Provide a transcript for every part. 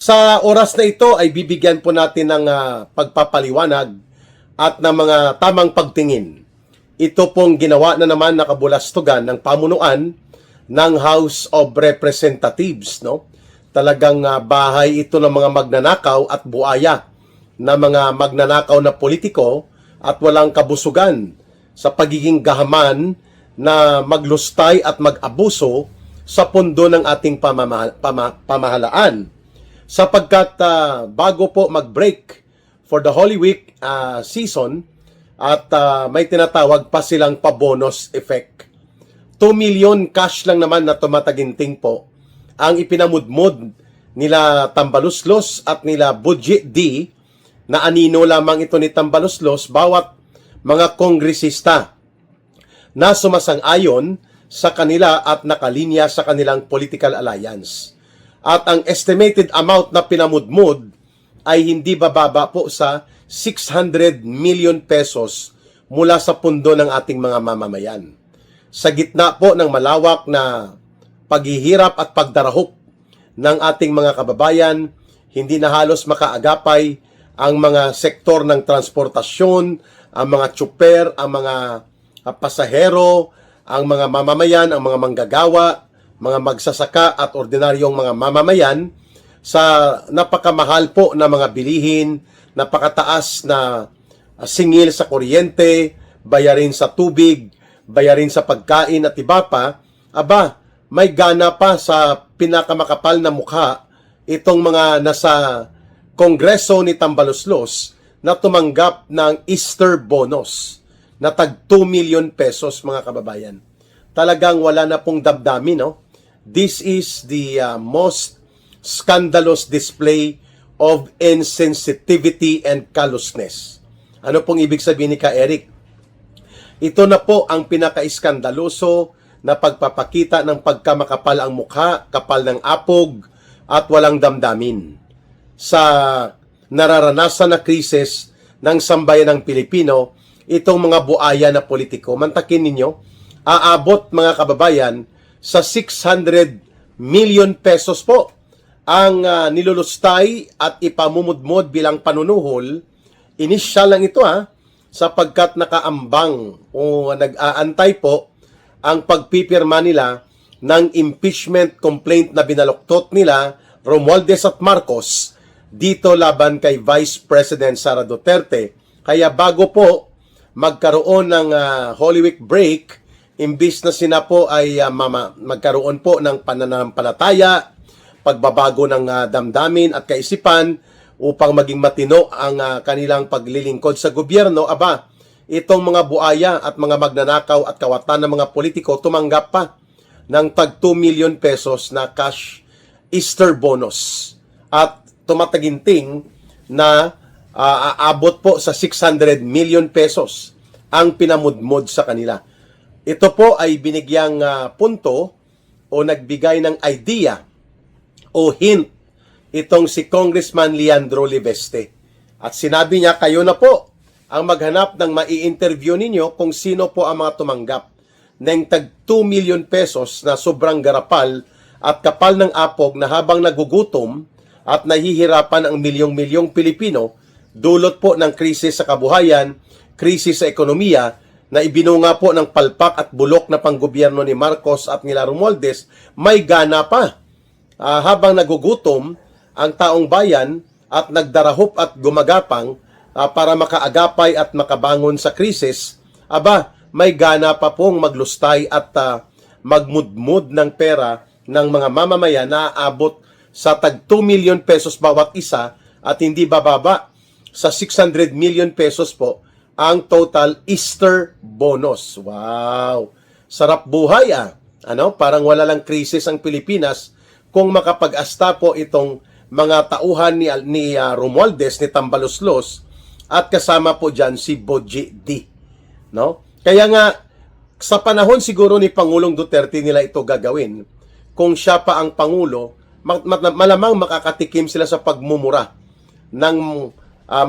Sa oras na ito ay bibigyan po natin ng pagpapaliwanag at ng mga tamang pagtingin. Ito pong ginawa na naman na kabulastugan ng pamunuan ng House of Representatives. No? Talagang bahay ito ng mga magnanakaw at buaya na mga magnanakaw na politiko at walang kabusugan sa pagiging gahaman na maglustay at mag-abuso sa pundo ng ating pamahalaan. Sapagkat bago po mag-break for the Holy Week season at may tinatawag pa silang pa-bonus effect. 2 million cash lang naman na tumataginting po ang ipinamudmod nila Tambaluslos at nila Budget D na anino lamang ito ni Tambaluslos bawat mga kongresista na sumasang-ayon sa kanila at nakalinya sa kanilang political alliance. At ang estimated amount na pinamudmod ay hindi bababa po sa 600 million pesos mula sa pundo ng ating mga mamamayan. Sa gitna po ng malawak na paghihirap at pagdarahop ng ating mga kababayan, hindi na halos makaagapay ang mga sektor ng transportasyon, ang mga tsuper, ang mga pasahero, ang mga mamamayan, ang mga manggagawa, mga magsasaka at ordinaryong mga mamamayan sa napakamahal po na mga bilihin, napakataas na singil sa kuryente, bayarin sa tubig, bayarin sa pagkain at iba pa, may gana pa sa pinakamakapal na mukha itong mga nasa Kongreso ni Tambaluslos na tumanggap ng Easter bonus na tag 2 million pesos mga kababayan. Talagang wala na pong damdamin, no? This is the most scandalous display of insensitivity and callousness. Ano pong ibig sabihin ni Ka Eric? Ito na po ang pinaka-iskandaloso na pagpapakita ng pagkamakapal ang mukha, kapal ng apog, at walang damdamin sa nararanasan na krisis ng sambayan ng Pilipino, itong mga buaya na politiko. Mantakin ninyo, aabot mga kababayan sa 600 million pesos po ang nilulustay at ipamumudmod bilang panunuhol. Inisyal lang ito sapagkat nakaambang o nag-aantay po ang pagpipirma nila ng impeachment complaint na binaluktot nila Romualdez at Marcos dito laban kay Vice President Sara Duterte. Kaya bago po magkaroon ng Holy Week break, imbis na sina po ay magkaroon po ng pananampalataya, pagbabago ng damdamin at kaisipan upang maging matino ang kanilang paglilingkod sa gobyerno, itong mga buaya at mga magnanakaw at kawatan ng mga politiko tumanggap pa ng tag 2 million pesos na cash Easter bonus at tumataginting na aabot po sa 600 million pesos ang pinamudmod sa kanila. Ito po ay binigyang punto o nagbigay ng idea o hint itong si Congressman Leandro Liveste. At sinabi niya, kayo na po ang maghanap ng mai-interview ninyo kung sino po ang mga tumanggap ng tag 2 million pesos na sobrang garapal at kapal ng apog na habang nagugutom at nahihirapan ang milyong-milyong Pilipino dulot po ng krisis sa kabuhayan, krisis sa ekonomiya, na ibinunga po ng palpak at bulok na panggobyerno ni Marcos at nila Romualdez, may gana pa. Habang nagugutom ang taong bayan at nagdarahop at gumagapang para makaagapay at makabangon sa krisis, may gana pa pong maglustay at magmudmud ng pera ng mga mamamayan na aabot sa tag 2 million pesos bawat isa at hindi bababa sa 600 million pesos po ang total Easter bonus. Wow! Sarap buhay Parang wala lang krisis ang Pilipinas kung makapag-asta po itong mga tauhan ni Romualdez, ni Tambaluslos at kasama po dyan si Budget D. No? Kaya nga, sa panahon siguro ni Pangulong Duterte nila ito gagawin, kung siya pa ang Pangulo, malamang makakatikim sila sa pagmumura ng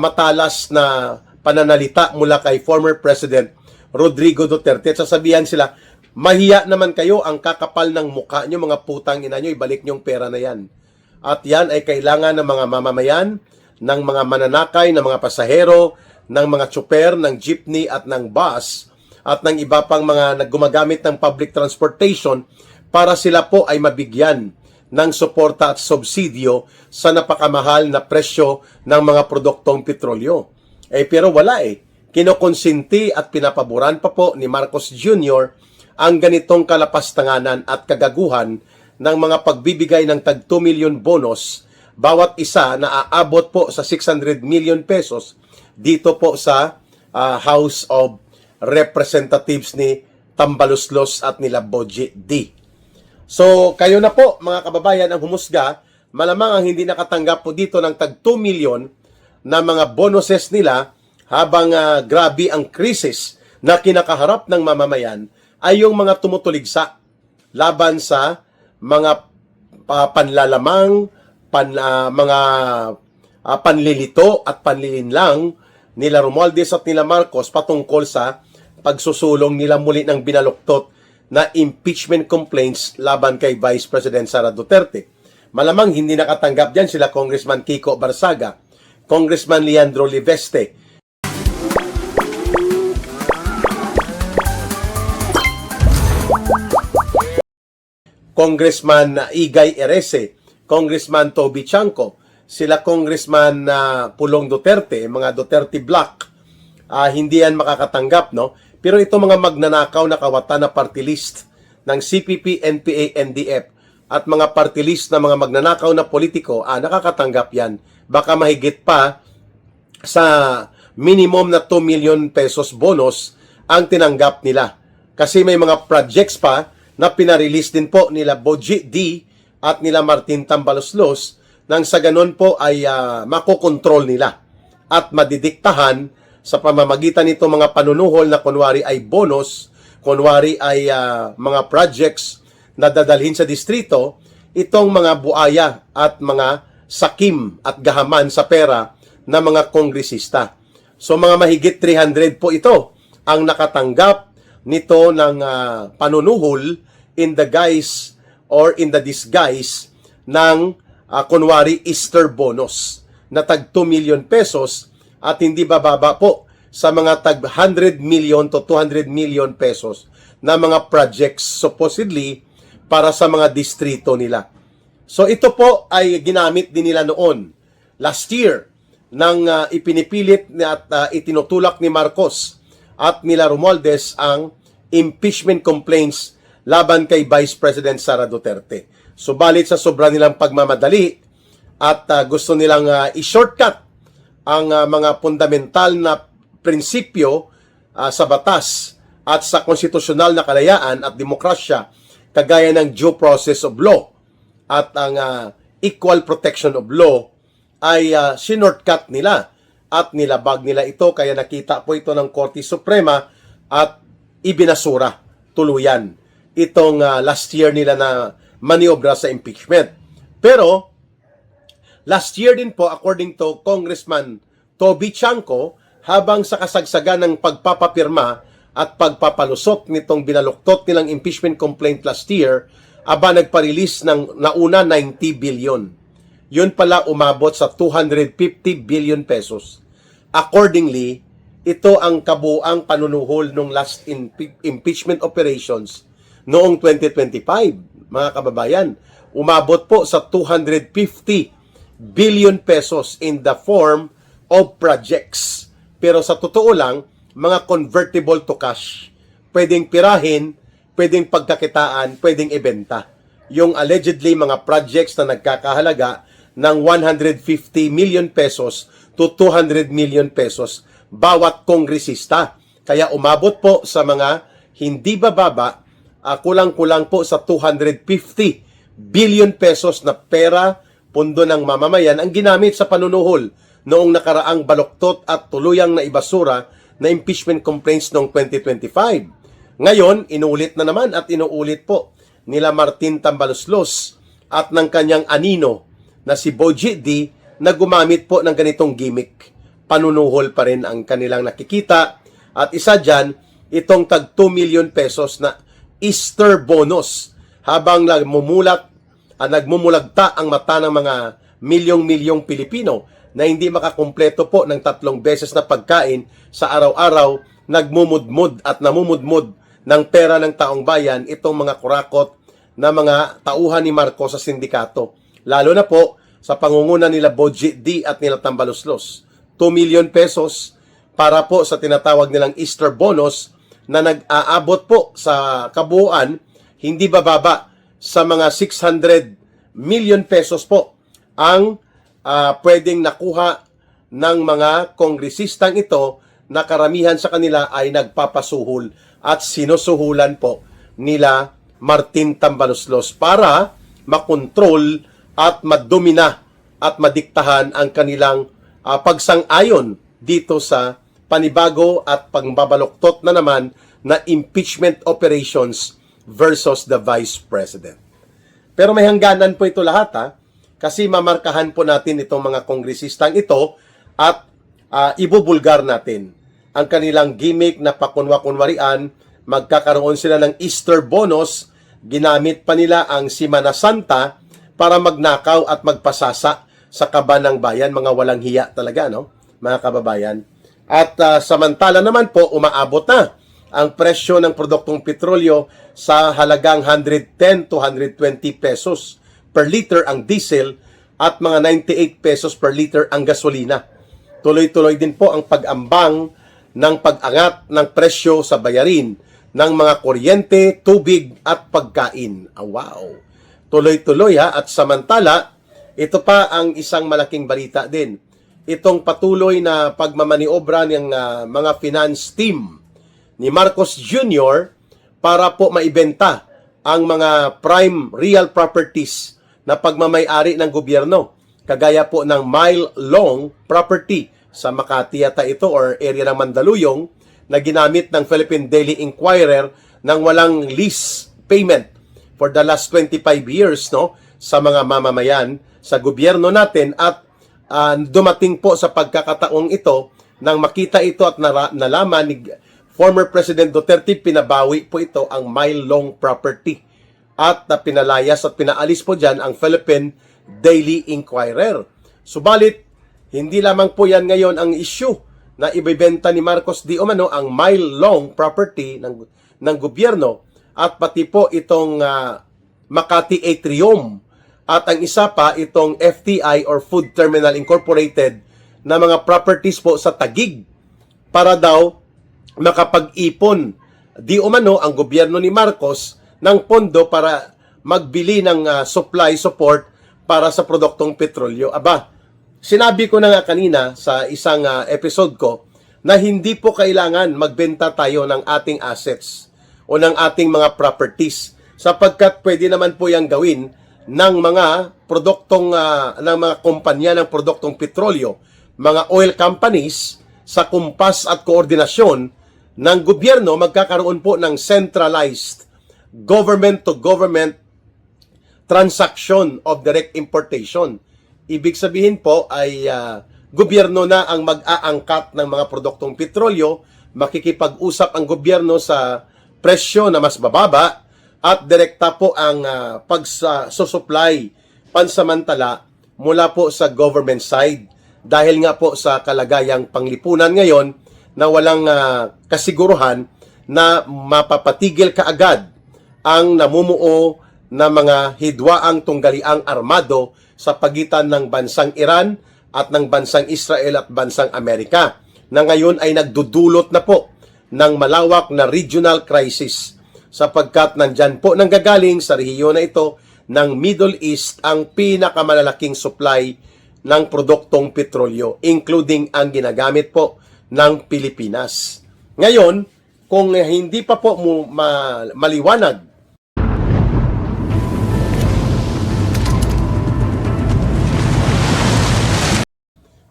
matalas na pananalita mula kay former President Rodrigo Duterte. At sasabihan sila, mahiya naman kayo, ang kakapal ng mukha nyo, mga putang ina nyo, ibalik nyo yung pera na yan. At yan ay kailangan ng mga mamamayan, ng mga mananakay, ng mga pasahero, ng mga tsuper, ng jeepney at ng bus, at ng iba pang mga naggumagamit ng public transportation para sila po ay mabigyan ng suporta at subsidyo sa napakamahal na presyo ng mga produktong petrolyo. Pero wala Kinokonsinti at pinapaboran pa po ni Marcos Jr. ang ganitong kalapastanganan at kagaguhan ng mga pagbibigay ng tag 2 million bonus bawat isa na aabot po sa 600 million pesos dito po sa House of Representatives ni Tambaluslos at nila Boji D. So kayo na po mga kababayan ang humusga, malamang ang hindi nakatanggap po dito ng tag 2 million na mga bonuses nila habang grabe ang krisis na kinakaharap ng mamamayan ay yung mga tumutuligsa laban sa mga panlalamang, mga panlilito at panlilinlang nila Romualdez at nila Marcos patungkol sa pagsusulong nila muli ng binaluktot na impeachment complaints laban kay Vice President Sara Duterte. Malamang hindi nakatanggap dyan sila Congressman Kiko Barsaga, Congressman Leandro Liveste, Congressman Igay Erese, Congressman Toby Chanco, sila Congressman Pulong Duterte, mga Duterte Block, hindi yan makakatanggap, no? Pero ito mga magnanakaw na kawatan na party list ng CPP, NPA, NDF at mga party list na mga magnanakaw na politiko, nakakatanggap yan. Baka mahigit pa sa minimum na 2 million pesos bonus ang tinanggap nila. Kasi may mga projects pa na pinarelease din po nila Boji D at nila Martin Tambaluslos nang sa ganun po ay makokontrol nila at madidiktahan sa pamamagitan nito mga panunuhol na kunwari ay bonus, kunwari ay mga projects na dadalhin sa distrito, itong mga buaya at mga sakim at gahaman sa pera ng mga kongresista. So mga mahigit 300 po ito ang nakatanggap nito ng panunuhol in the guise or in the disguise ng kunwari Easter bonus na tag 2 million pesos at hindi bababa po sa mga tag 100 million to 200 million pesos na mga projects supposedly para sa mga distrito nila. So ito po ay ginamit din nila noon last year nang ipinipilit at itinutulak ni Marcos at nila Romualdez ang impeachment complaints laban kay Vice President Sara Duterte. Subalit sa sobra nilang pagmamadali at gusto nilang i-shortcut ang mga fundamental na prinsipyo sa batas at sa konstitusyonal na kalayaan at demokrasya kagaya ng due process of law at ang equal protection of law ay sinortcut nila at nilabag nila ito kaya nakita po ito ng Korte Suprema at ibinasura tuluyan itong last year nila na maniobra sa impeachment. Pero last year din po according to Congressman Toby Chanco, habang sa kasagsagan ng pagpapapirma at pagpapalusot nitong binaluktot nilang impeachment complaint last year, nagpa-release ng nauna 90 billion. Yun pala umabot sa 250 billion pesos. Accordingly, ito ang kabuang panunuhol ng last impeachment operations noong 2025, mga kababayan. Umabot po sa 250 billion pesos in the form of projects. Pero sa totoo lang, mga convertible to cash. Pwedeng pirahin, pwedeng pagkakitaan, pwedeng ibenta. Yung allegedly mga projects na nagkakahalaga ng 150 million pesos to 200 million pesos bawat kongresista. Kaya umabot po sa mga hindi bababa, kulang-kulang po sa 250 billion pesos na pera, pundo ng mamamayan ang ginamit sa panunuhol noong nakaraang baluktot at tuluyang na ibasura na impeachment complaints noong 2025. Ngayon, inuulit na naman at inuulit po nila Martin Tambaluslos at ng kanyang anino na si Boji D na gumamit po ng ganitong gimmick. Panunuhol pa rin ang kanilang nakikita at isa dyan, itong tag 2 million pesos na Easter bonus habang mumulat nagmumulagta ang mata ng mga milyong-milyong Pilipino na hindi makakumpleto po ng 3 beses na pagkain sa araw-araw, nagmumudmud at namumudmud ng pera ng taong bayan itong mga kurakot na mga tauhan ni Marcos sa sindikato. Lalo na po sa pangunguna nila Boji D at nila Tambaluslos. 2 million pesos para po sa tinatawag nilang Easter bonus na nag-aabot po sa kabuuan hindi bababa sa mga 600 million pesos po ang pwedeng nakuha ng mga kongresistang ito na karamihan sa kanila ay nagpapasuhol at sinusuhulan po nila Martin Tambaluslos para makontrol at madomina at madiktahan ang kanilang pagsang-ayon dito sa panibago at pangbabaluktot na naman na impeachment operations versus the Vice President. Pero may hangganan po ito lahat kasi mamarkahan po natin itong mga kongresistang ito at ibubulgar natin ang kanilang gimmick na pakunwa-kunwarian. Magkakaroon sila ng Easter bonus, ginamit pa nila ang Semana Santa para magnakaw at magpasasa sa kaba ng bayan, mga walang hiya talaga, no, mga kababayan. At samantala naman po, umaabot na ang presyo ng produktong petrolyo sa halagang 110 to 120 pesos per liter ang diesel at mga 98 pesos per liter ang gasolina. Tuloy-tuloy din po ang pag-ambang ng pag-angat ng presyo sa bayarin ng mga kuryente, tubig at pagkain. Wow! Tuloy-tuloy at samantala, ito pa ang isang malaking balita din. Itong patuloy na pagmamaniobra ng mga finance team ni Marcos Jr. para po maibenta ang mga prime real properties na pagmamay-ari ng gobyerno. Kagaya po ng mile long property sa Makati yata ito or area ng Mandaluyong na ginamit ng Philippine Daily Inquirer ng walang lease payment for the last 25 years, no, sa mga mamamayan sa gobyerno natin. At dumating po sa pagkakataong ito nang makita ito at nalaman ni former President Duterte, pinabawi po ito ang mile-long property at pinalayas at pinaalis po dyan ang Philippine Daily Inquirer. Subalit, hindi lamang po yan ngayon ang issue na ibebenta ni Marcos di umano ang mile-long property ng gobyerno at pati po itong Makati Atrium at ang isa pa itong FTI or Food Terminal Incorporated na mga properties po sa Taguig para daw makapag-ipon di umano ang gobyerno ni Marcos ng pondo para magbili ng supply support para sa produktong petrolyo. Aba, sinabi ko na nga kanina sa isang episode ko na hindi po kailangan magbenta tayo ng ating assets o ng ating mga properties sapagkat pwede naman po yang gawin ng mga produktong ng mga kumpanya ng produktong petrolyo, mga oil companies sa kumpas at koordinasyon ng gobyerno. Magkakaroon po ng centralized government-to-government transaction of direct importation. Ibig sabihin po ay gobyerno na ang mag-aangkat ng mga produktong petrolyo, makikipag-usap ang gobyerno sa presyo na mas bababa at direkta po ang pagsusupply pansamantala mula po sa government side. Dahil nga po sa kalagayang panglipunan ngayon na walang kasiguruhan na mapapatigil kaagad ang namumuo na mga hidwaang tunggaliang armado sa pagitan ng bansang Iran at ng bansang Israel at bansang Amerika na ngayon ay nagdudulot na po ng malawak na regional crisis sapagkat nandyan po nanggagaling sa rehiyon na ito ng Middle East ang pinakamalalaking supply ng produktong petrolyo, including ang ginagamit po ng Pilipinas. Ngayon, kung hindi pa po maliwanag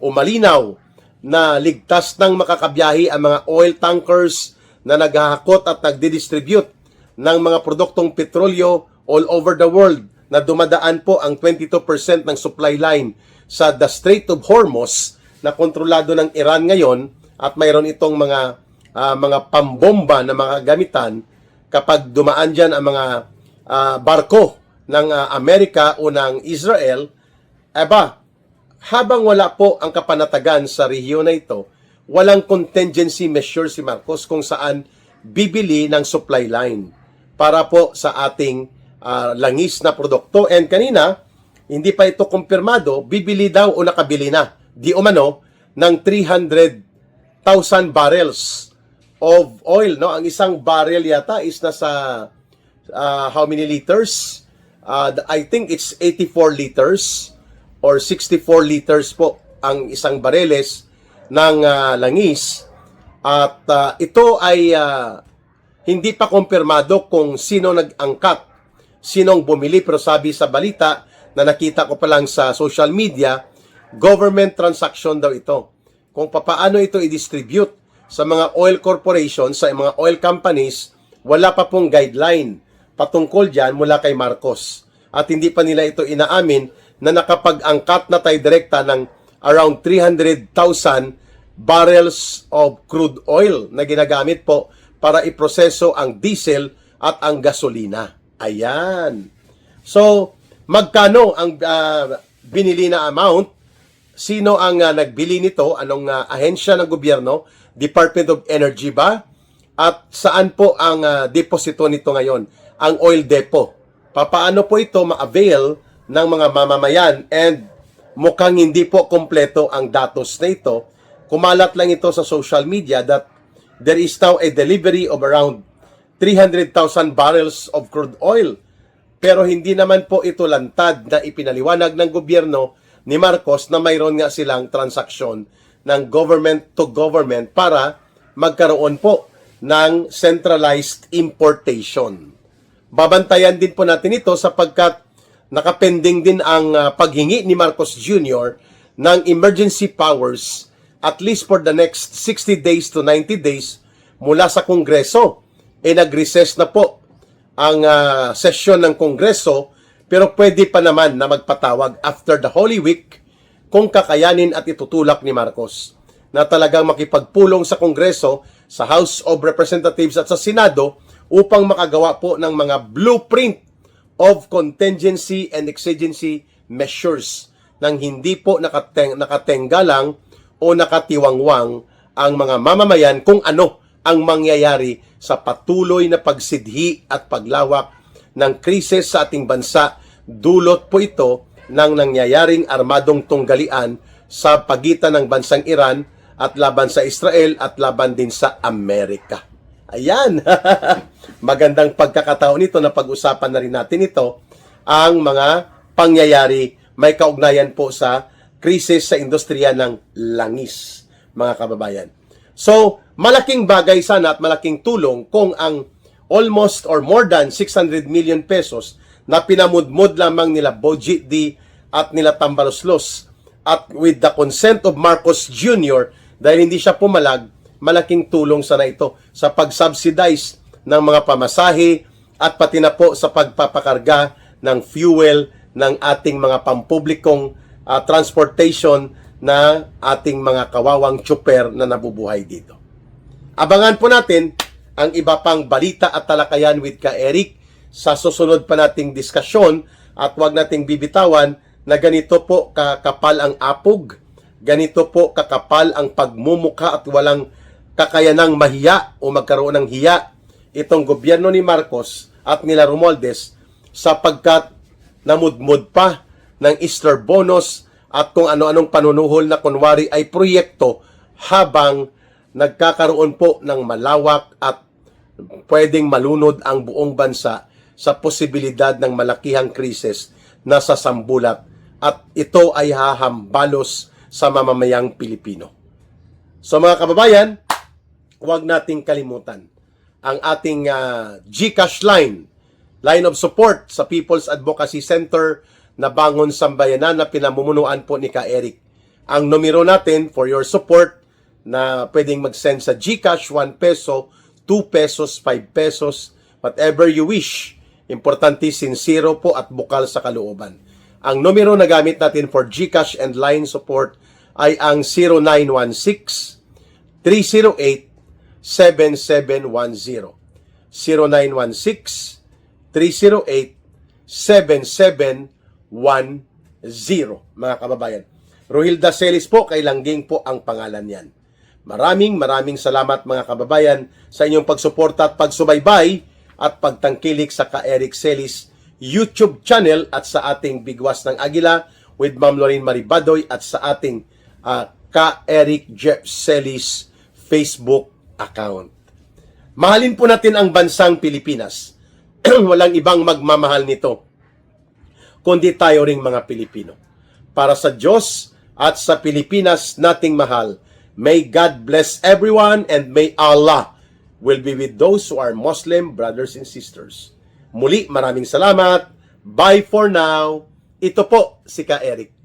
o malinaw na ligtas nang makakabiyahe ang mga oil tankers na naghahakot at nagdidistribute ng mga produktong petrolyo all over the world na dumadaan po ang 22% ng supply line sa the Strait of Hormuz na kontrolado ng Iran ngayon at mayroon itong mga pambomba na mga gamitan kapag dumaan dyan ang mga barko ng Amerika o ng Israel, habang wala po ang kapanatagan sa rehiyon na ito, walang contingency measure si Marcos kung saan bibili ng supply line para po sa ating langis na produkto. And kanina, hindi pa ito kumpirmado, bibili daw o nakabili na, di umano, ng 300,000 barrels of oil. No? Ang isang barrel yata is nasa how many liters? I think it's 84 liters or 64 liters po ang isang bareles ng langis. At ito ay hindi pa kumpirmado kung sino nag-angkat, sinong bumili, pero sabi sa balita na nakita ko pa lang sa social media, government transaction daw ito. Kung papaano ito i-distribute sa mga oil corporations, sa mga oil companies, wala pa pong guideline patungkol dyan mula kay Marcos. At hindi pa nila ito inaamin na nakapag-angkat na tayo direkta ng around 300,000 barrels of crude oil na ginagamit po para iproseso ang diesel at ang gasolina. Ayan. So, magkano ang binili na amount? Sino ang nagbili nito? Anong ahensya ng gobyerno? Department of Energy ba? At saan po ang deposito nito ngayon? Ang oil depot. Papaano po ito ma-avail ng mga mamamayan? And mukhang hindi po kompleto ang datos na ito. Kumalat lang ito sa social media that there is now a delivery of around 300,000 barrels of crude oil. Pero hindi naman po ito lantad na ipinaliwanag ng gobyerno ni Marcos na mayroon nga silang transaksyon ng government to government para magkaroon po ng centralized importation. Babantayan din po natin ito sapagkat nakapending din ang paghingi ni Marcos Jr. ng emergency powers at least for the next 60 days to 90 days mula sa Kongreso. Nag-recess na po ang sesyon ng Kongreso, pero pwede pa naman na magpatawag after the Holy Week kung kakayanin at itutulak ni Marcos na talagang makipagpulong sa Kongreso, sa House of Representatives at sa Senado upang makagawa po ng mga blueprint of contingency and exigency measures nang hindi po nakatenga lang o nakatiwangwang ang mga mamamayan kung ano ang mangyayari sa patuloy na pagsidhi at paglawak ng krisis sa ating bansa. Dulot po ito ng nangyayaring armadong tunggalian sa pagitan ng bansang Iran at laban sa Israel at laban din sa Amerika. Ayan, magandang pagkakataon nito na pag-usapan na rin natin ito, ang mga pangyayari may kaugnayan po sa krisis sa industriya ng langis, mga kababayan. So, malaking bagay sana at malaking tulong kung ang almost or more than 600 million pesos na pinamudmod lamang nila Boji D at nila Tambaloslos at with the consent of Marcos Jr. dahil hindi siya pumalag, malaking tulong sana ito sa pag-subsidize ng mga pamasahe at pati na po sa pagpapakarga ng fuel ng ating mga pampublikong transportation na ating mga kawawang tsuper na nabubuhay dito. Abangan po natin ang iba pang balita at talakayan with Ka Eric sa susunod pa nating diskasyon at huwag nating bibitawan na ganito po kakapal ang apog, ganito po kakapal ang pagmumukha at walang kakayanang mahiya o magkaroon ng hiya itong gobyerno ni Marcos at nila Romualdez sapagkat namudmud pa ng Easter bonus at kung ano-anong panunuhol na kunwari ay proyekto habang nagkakaroon po ng malawak at pwedeng malunod ang buong bansa sa posibilidad ng malakihang krisis na sasambulat at ito ay hahambalos sa mamamayang Pilipino. So mga kababayan, huwag nating kalimutan ang ating GCash line of support sa People's Advocacy Center na Bangon Sambayanan na pinamumunuan po ni Ka Eric. Ang numero natin for your support na pwedeng mag-send sa GCash 1 peso, 2 pesos, 5 pesos, whatever you wish. Importante, sincero po at bukal sa kalooban. Ang numero na gamit natin for GCash and line support ay ang 0916-308-7710. 0916-308-7710. mga kababayan. Rohilda Celis po, kay Langging po ang pangalan niyan. Maraming salamat mga kababayan sa inyong pagsuporta at pagsubaybay at pagtangkilik sa Ka-Eric Celis YouTube channel at sa ating Bigwas ng Agila with Ma'am Lorraine Maribadoy at sa ating Ka-Eric Jeff Celis Facebook account. Mahalin po natin ang bansang Pilipinas. Walang ibang magmamahal nito kundi tayo ring mga Pilipino. Para sa Diyos at sa Pilipinas nating mahal, may God bless everyone and may Allah will be with those who are Muslim brothers and sisters. Muli, maraming salamat. Bye for now. Ito po si Ka Eric.